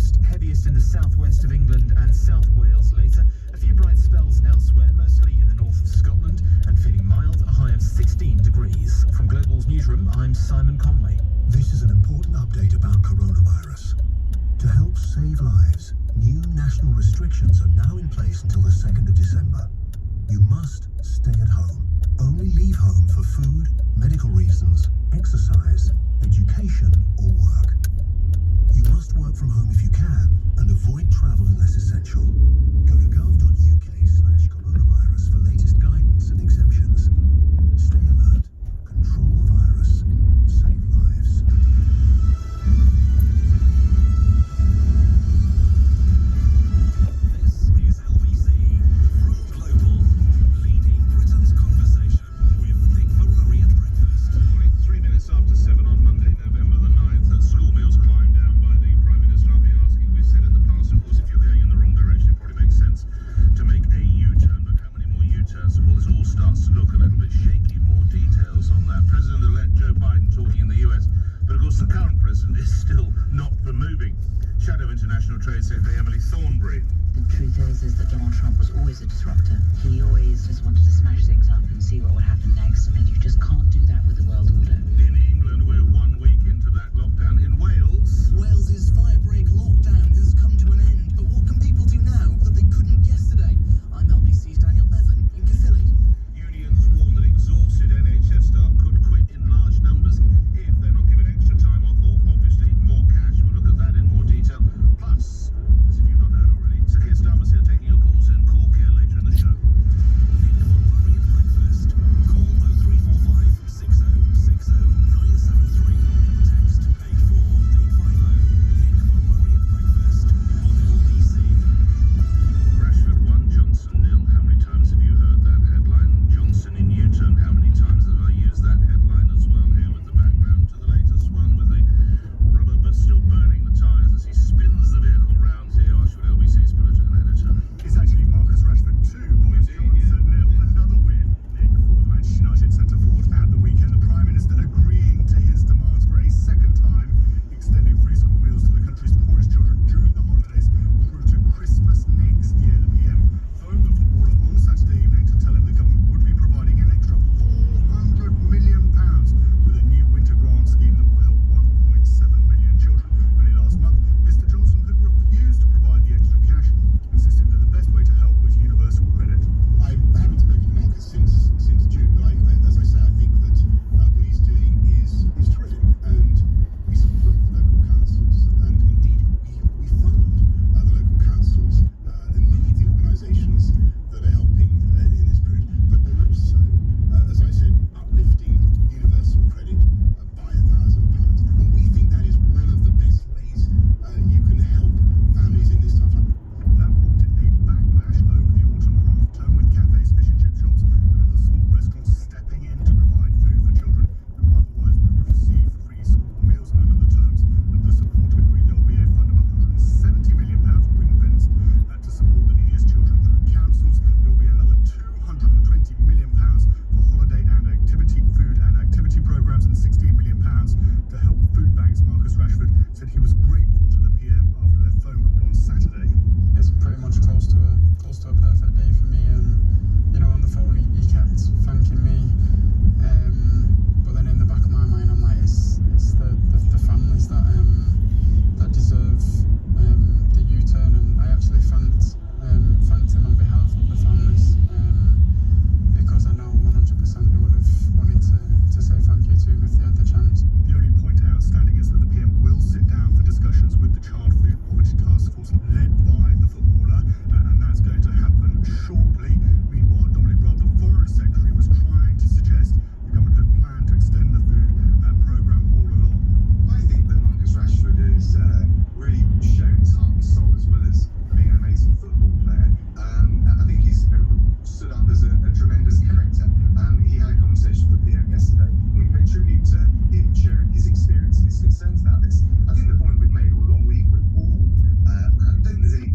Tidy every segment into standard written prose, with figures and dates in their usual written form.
coast, heaviest in the southwest of England and South Wales later. A few bright spells elsewhere, mostly in the north of Scotland, and feeling mild, a high of 16 degrees. From Global's newsroom, I'm Simon Conway. This is an important update about coronavirus. To help save lives, new national restrictions are now in place until the 2nd of December. You must stay at home. Only leave home for food, medical reasons, exercise, education, or work. You must work from home if you can and avoid travel unless essential. Go to gov.uk/coronavirus for latest guidance and exemptions. Stay alert, control the virus, save lives. This is LBC from Global, leading Britain's conversation with Nick Ferrari at breakfast. Good morning. 3 minutes after 7 on Monday, November the 9th. School meals climbed down by the Prime Minister. I'll be asking, we've said in the past, of course, if you're going in the wrong direction, it probably makes sense to make a U-turn. But how many more U-turns before this all starts to look a little bit shaky? More details on that. President-elect Joe Biden talking in the US. But of course, the current president is still not for moving. Shadow International Trade Secretary Emily Thornberry. The truth is that Donald Trump was always a disruptor. He always just wanted to smash things up and see what would happen next, and you just can't do that with the world order. In England, we're 1 week into that lockdown. In Wales, Wales's firebreak lockdown has come to an end, but what can people do now that they couldn't yesterday? I'm LBC's Daniel Bevan in Caerphilly. unions warn that exhausted NHS staff could quit in large numbers if they're not given extra time off or, obviously, more cash. We'll look at that in more detail. Plus, as if you've not heard already, Sir Keir Starmer's here taking your calls in Call Care later in the show. Nick Ferrari at breakfast. Call 0345 6060 973. Text page 4850. Nick Ferrari at breakfast on LBC. Rashford 1, Johnson 0. How many times have you heard that headline? Johnson in U-turn. How many times have I used that headline as well? Here with the background to the latest one with the rubber but still burning the tyres as he spins the vehicle round. Here, Ashwood, LBC's political editor. It's actually Marcus Rashford 2, Boris Johnson 0. Another win, Nick, for the Manchester United centre forward at the weekend. The Prime Minister agreeing to his demands for a second time, extending free school meals to the country's poorest children during the holidays through to Christmas next year. The PM phoned the footballer on Saturday evening to tell him the government would be providing an extra £400 million with a new winter grant scheme that will help 1.7 million children. Only last month, Mr Johnson had refused to provide the extra cash, insisting that the best way to help was universal credit. I haven't spoken to Marcus since June, but as I say, I think that what he's doing is terrific, and we support local councils, and indeed we fund the local councils and many of the organisations that are helping in this period. But we're also, as I said, uplifting universal credit by £1,000, and we think that is one of the best ways you can help families in this tough time. That prompted a backlash over the autumn half-term, with cafes, fish and chip shops and other small restaurants stepping in to provide food for children who otherwise would have received free school meals. Under the terms of the support agreed, there will be a fund of £170 million ring-fenced to support the neediest children through councils. There will be another £220 million for holiday and food and activity programmes, and £16 million to help food banks. Marcus Rashford said he was grateful to the PM after their phone call on Saturday. It's pretty much close to a perfect day for me, and on the phone he kept thanking me, but then in the back of my mind I'm like, it's the families that deserve the U-turn, and I actually thanked him on behalf of the families, because I know 100% they would have wanted to say thank you to him if they had the chance. The only point outstanding is that the PM will sit down for discussions with the Child Food Poverty Task Force led by the footballer, and that's going to happen shortly. Meanwhile, Dominic Raab, the Foreign Secretary, was trying to suggest the government had planned to extend the food programme all along. I think that Marcus Rashford has really shown his heart and soul, as well as being an amazing football player. I think he's stood up as a tremendous character. He had a conversation with the PM yesterday, and we pay tribute to him sharing his experience and his concerns about this. I think the point we've made all along, we all, I don't think there's any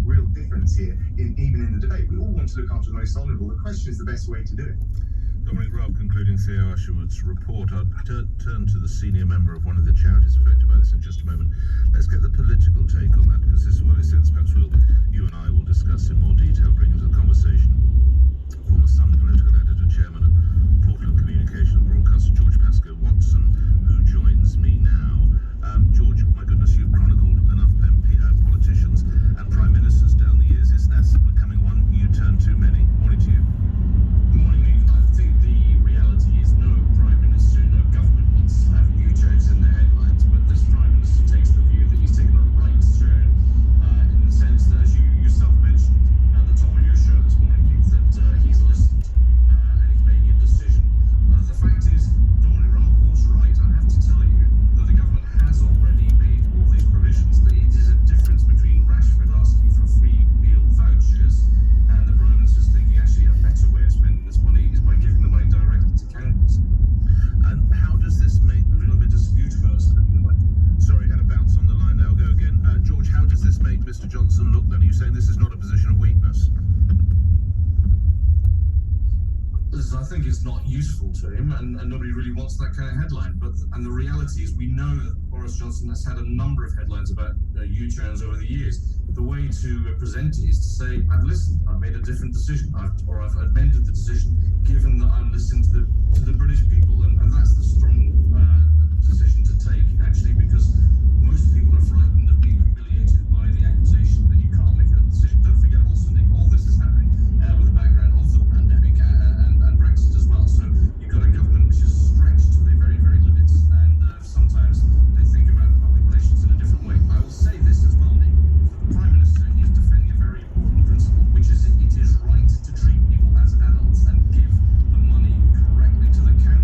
real difference here, even in the debate. We all want to look after the most vulnerable. The question is the best way to do it. Dominic Raab concluding Theo Usherwood's report. I'll turn to the senior member of one of the charities affected by this in just a moment. Let's get the political take on that, because this is what I sense perhaps you and I will discuss in more detail, bring into the conversation. Former Sun political editor, chairman of Portland Communications broadcaster George Pascoe Watson, who joins me now. George, my goodness, you've chronicled enough politicians and prime ministers down the years. Is that becoming one U-turn too many? Morning to you. Morning, Nick. I think the reality is no prime minister, no government wants to have U-turns in their headlines, but this prime minister takes the view that he's taken a right turn in the sense that, as you yourself mentioned at the top of your show this morning, Nick, that he's listened and he's making a decision. The fact is, Dominic Raab was right. I have to tell you that the government has already made all these provisions. There is a difference between Rashford asking for free meal vouchers and the prime minister's thinking actually a better way of spending this money is by giving the money directly to counties. And how does this make A little bit of dispute about spending the money. Sorry, had a bounce on the line there. I'll go again. George, how does this make Mr. Johnson look then? Are you saying this is not a position of weakness? Listen, I think it's not useful to him, and nobody really wants that kind of headline. And the reality is, we know that Boris Johnson has had a number of headlines about U-turns over the years. The way to present it is to say, I've listened, I've made a different decision, I've amended the decision, given that I'm listening to the British people, and that's the strong decision to take, actually, because most people are frightened of being humiliated by the accusation that you can't make a decision. Don't forget also, Nick, all this is happening with the background of the pandemic and Brexit as well. So you've got a government which is stretched to their very, very limits, and sometimes they think about public relations in a different way. I will say this as well, Nick. The Prime Minister is defending a very important principle, which is it is right to treat people as adults and give the money correctly to the county.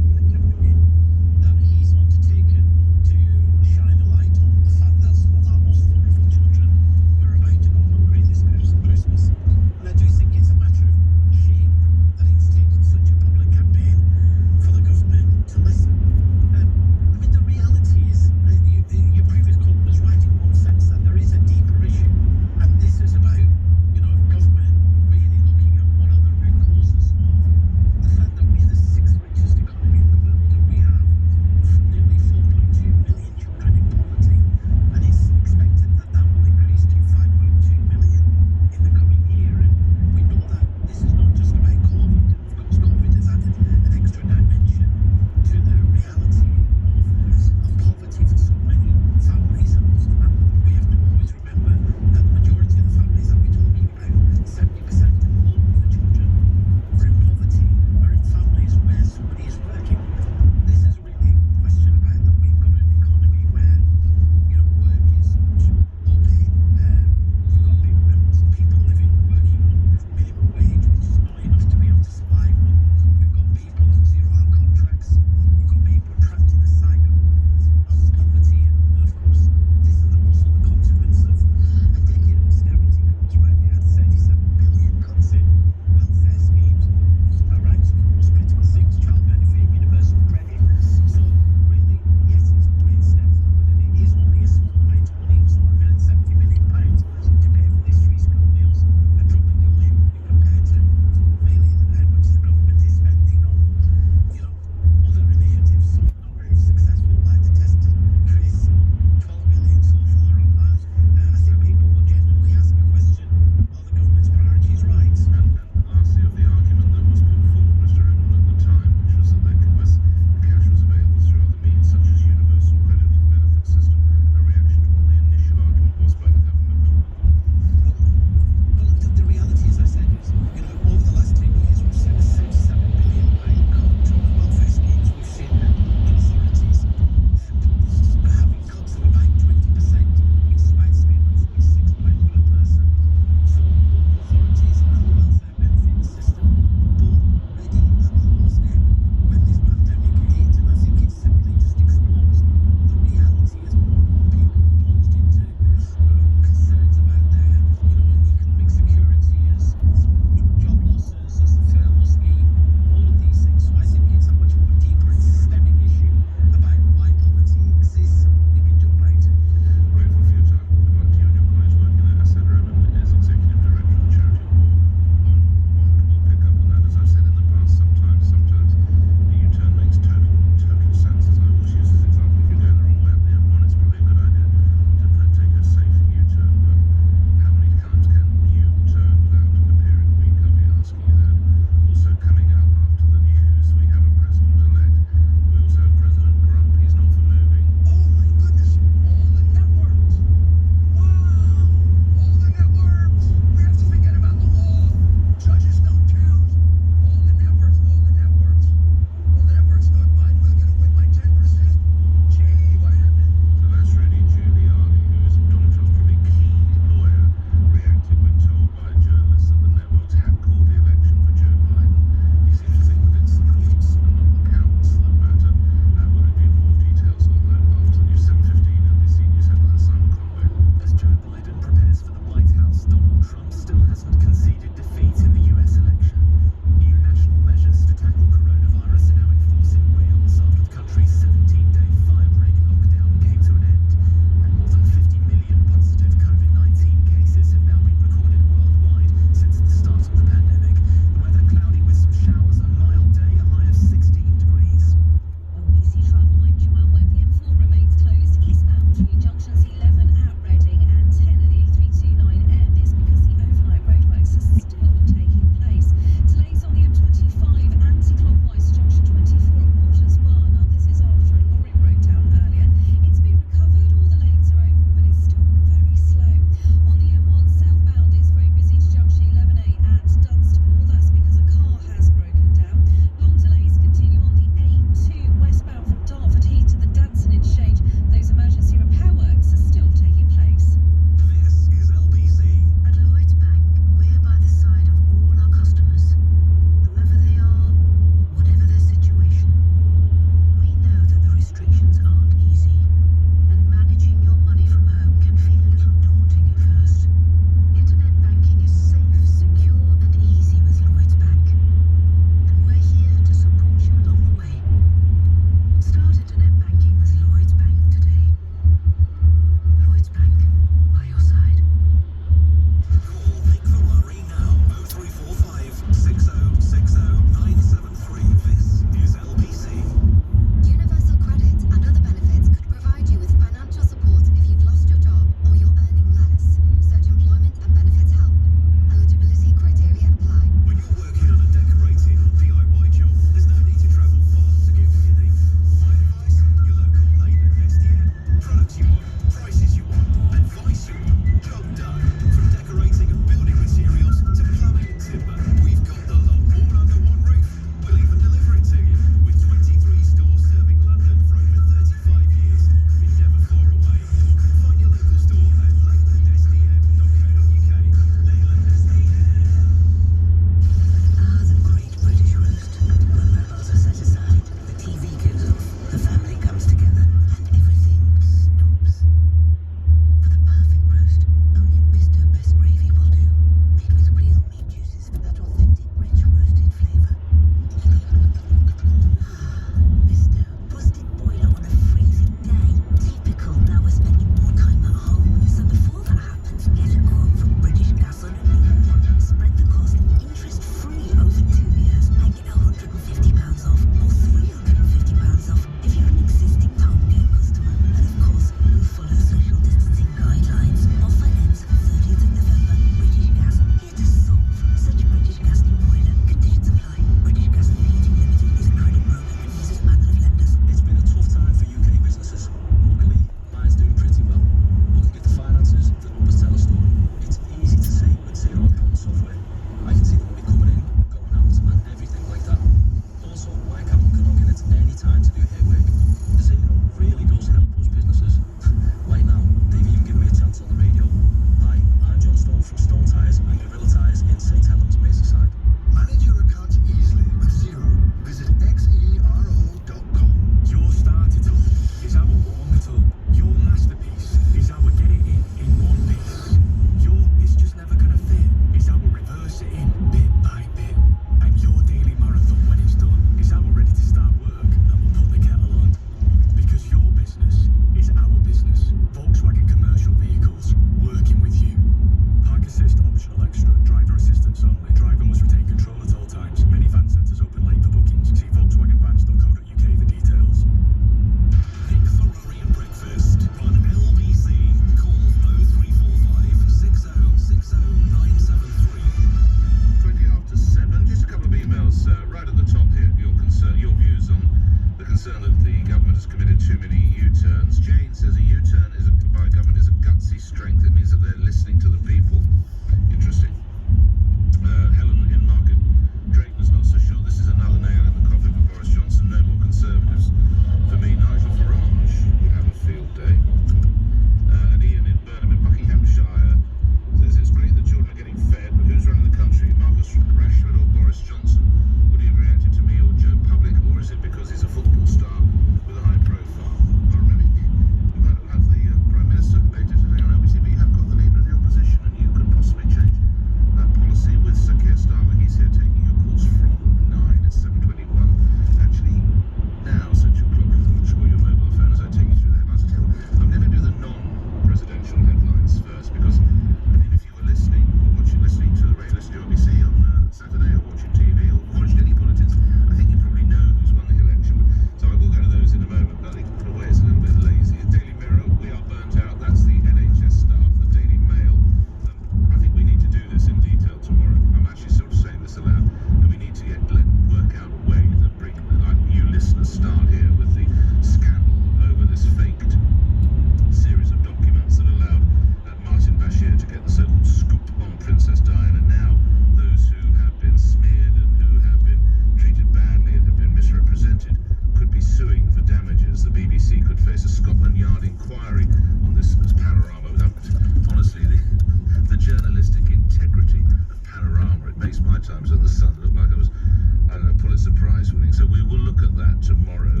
interesting. So we will look at that tomorrow.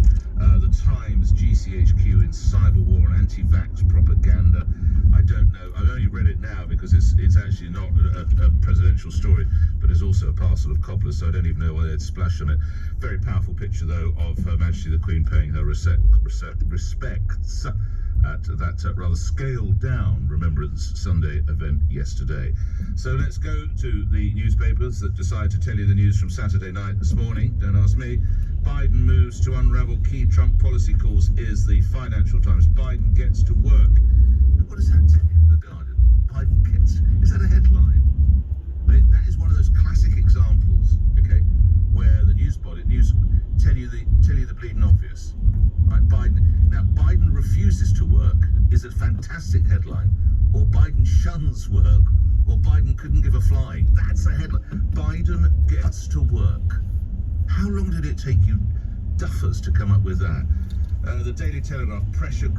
The Times, GCHQ in cyber war and anti-vax propaganda. I don't know. I've only read it now because it's actually not a presidential story, but it's also a parcel of cobblers, so I don't even know why they'd splash on it. Very powerful picture, though, of Her Majesty the Queen paying her respects at that rather scaled-down Remembrance Sunday event yesterday. So let's go to the newspapers that decide to tell you the news from Saturday night this morning. Don't ask me. Biden moves to unravel key Trump policy calls is the Financial Times. Biden gets to work. What does that tell you? The Guardian. Biden gets. Is that a headline? That is one of those classic examples, okay, where the news tell you the bleeding obvious. Right, Biden refuses to work is a fantastic headline, or Biden shuns work, or Biden couldn't give a flying. That's a headline. Biden gets to work. How long did it take you duffers to come up with that? The Daily Telegraph, pressure